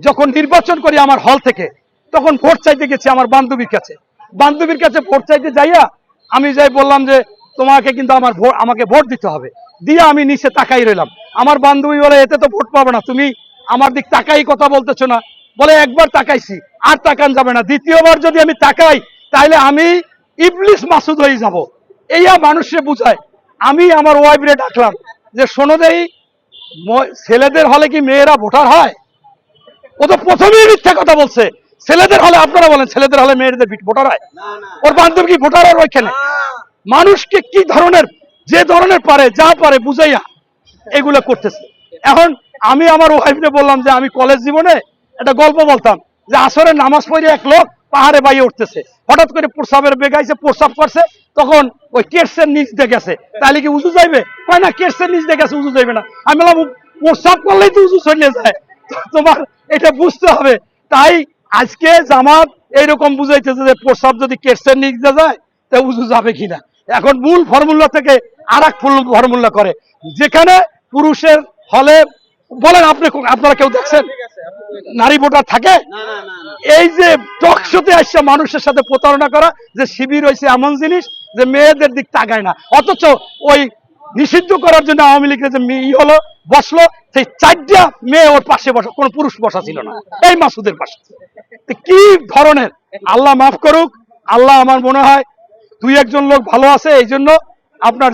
যখন নির্বাচন করি আমার হল থেকে, তখন ভোট চাইতে গেছি আমার বান্ধবীর কাছে ভোট চাইতে যাইয়া আমি যাই বললাম যে তোমাকে কিন্তু আমাকে ভোট দিতে হবে, দিয়ে আমি নিচে তাকাই রইলাম। আমার বান্ধবী বলে এতে তো ভোট পাবে না, তুমি আমার দিক তাকাই কথা বলতেছো না। বলে একবার তাকাইছি, আর তাকান যাবে না, দ্বিতীয়বার যদি আমি তাকাই তাহলে আমি ইবলিস মাসুদ হয়ে যাব। এইয়া মানুষে বুঝায়। আমি আমার ওয়াইফরে ডাকলাম যে শোনো দেই, ছেলেদের হলে কি মেয়েরা ভোটার হয়? ও তো প্রথমেই মিথ্যা কথা বলছে। ছেলেদের হলে, আপনারা বলেন ছেলেদের হলে মেয়েদের ভোটার হয়? ওর বান্ধব কি ভোটার হয় ওইখানে? মানুষকে কি ধরনের, যে ধরনের পারে যা পারে বুঝাইয়া এগুলো করতেছে। এখন আমি আমার ওয়াইফকে বললাম যে আমি কলেজ জীবনে একটা গল্প বলতাম যে আসরের নামাজ পড়ে এক লোক পাহাড়ে বাইয়ে উঠতেছে, হঠাৎ করে প্রস্রাবের বেগাইছে, প্রস্রাব করছে, তখন ওই কেটসের নিচ দিয়ে গেছে, তাহলে কি উজু যাইবে? হয় না, কেটসের নিচ দিয়ে গেছে, উজু যাইবে না। আমি বললাম প্রস্রাব করলেই তো উজু চলে যায়, তোমার এটা বুঝতে হবে। তাই আজকে জামাত এইরকম বুঝাইতেছে যে প্রস্রাব যদি কেটসের নিচ দিয়ে যায় তা উজু যাবে কিনা। এখন মূল ফর্মুলা থেকে আর এক ফর্মুলা করে, যেখানে পুরুষের হলে, বলেন আপনি, আপনারা কেউ দেখছেন নারী ভোটার থাকে? এই যে টকশোতে আসছে মানুষের সাথে প্রতারণা করা, যে শিবির হয়েছে এমন জিনিস যে মেয়েদের দিক তাকায় না, অথচ ওই নিষিদ্ধ করার জন্য আওয়ামী লীগের যে হলো বসলো, সেই 4টা মেয়ে ওর পাশে বসা, কোন পুরুষ বসা ছিল না এই মাসুদের পাশে। কি ধরনের, আল্লাহ মাফ করুক। আল্লাহ, আমার মনে হয় 2-1 জন লোক ভালো আছে, এই জন্য আপনার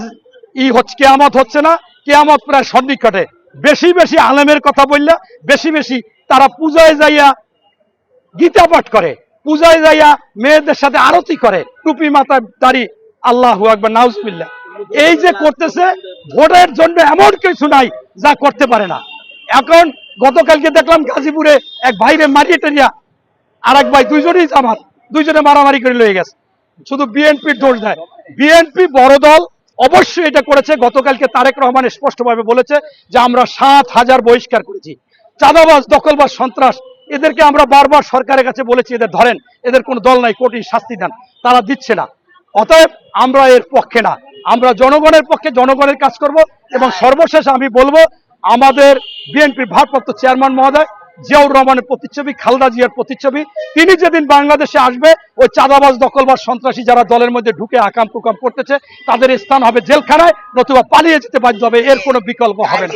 কেয়ামত হচ্ছে না, কেয়ামত প্রায় সন্নিকটে। বেশি বেশি আলেমের কথা বললা, বেশি বেশি তারা পূজায় যাইয়া গীতা পাঠ করে, পূজায় যাইয়া মেয়েদের সাথে আরতি করে, টুপি মাথায় দাড়ি, আল্লাহু আকবার, নাউজুবিল্লাহ। এই যে করতেছে, ভোটের জন্য এমন কিছু নাই যা করতে পারে না। এখন গতকালকে দেখলাম গাজীপুরে এক ভাইরে মারিয়ে টেরিয়া আর এক ভাই, দুইজনেই জামাত, দুইজনে মারামারি করে লয়ে গেছে, শুধু বিএনপির দোষ দেয়। বিএনপি বড় দল, অবশ্যই এটা করেছে। গতকালকে তারেক রহমান স্পষ্টভাবে বলেছে যে আমরা 7,000 বহিষ্কার করেছি। চাঁদাবাজ, দখলবাজ, সন্ত্রাস, এদেরকে আমরা বারবার সরকারের কাছে বলেছি এদের ধরেন, এদের কোনো দল নাই, কঠিন শাস্তি দেন, তারা দিচ্ছে না। অতএব আমরা এর পক্ষে না, আমরা জনগণের পক্ষে, জনগণের কাজ করব। এবং সর্বশেষ আমি বলবো, আমাদের বিএনপির ভারপ্রাপ্ত চেয়ারম্যান মহোদয় জিয়াউর রহমানের প্রতিচ্ছবি, খালেদা জিয়ার প্রতিচ্ছবি, তিনি যেদিন বাংলাদেশে আসবে, ওই চাঁদাবাজ, দখলবাজ, সন্ত্রাসী যারা দলের মধ্যে ঢুকে আকাম কুকাম করতেছে তাদের স্থান হবে জেলখানায়, নতুবা পালিয়ে যেতে বাধ্য হবে, এর কোনো বিকল্প হবে না।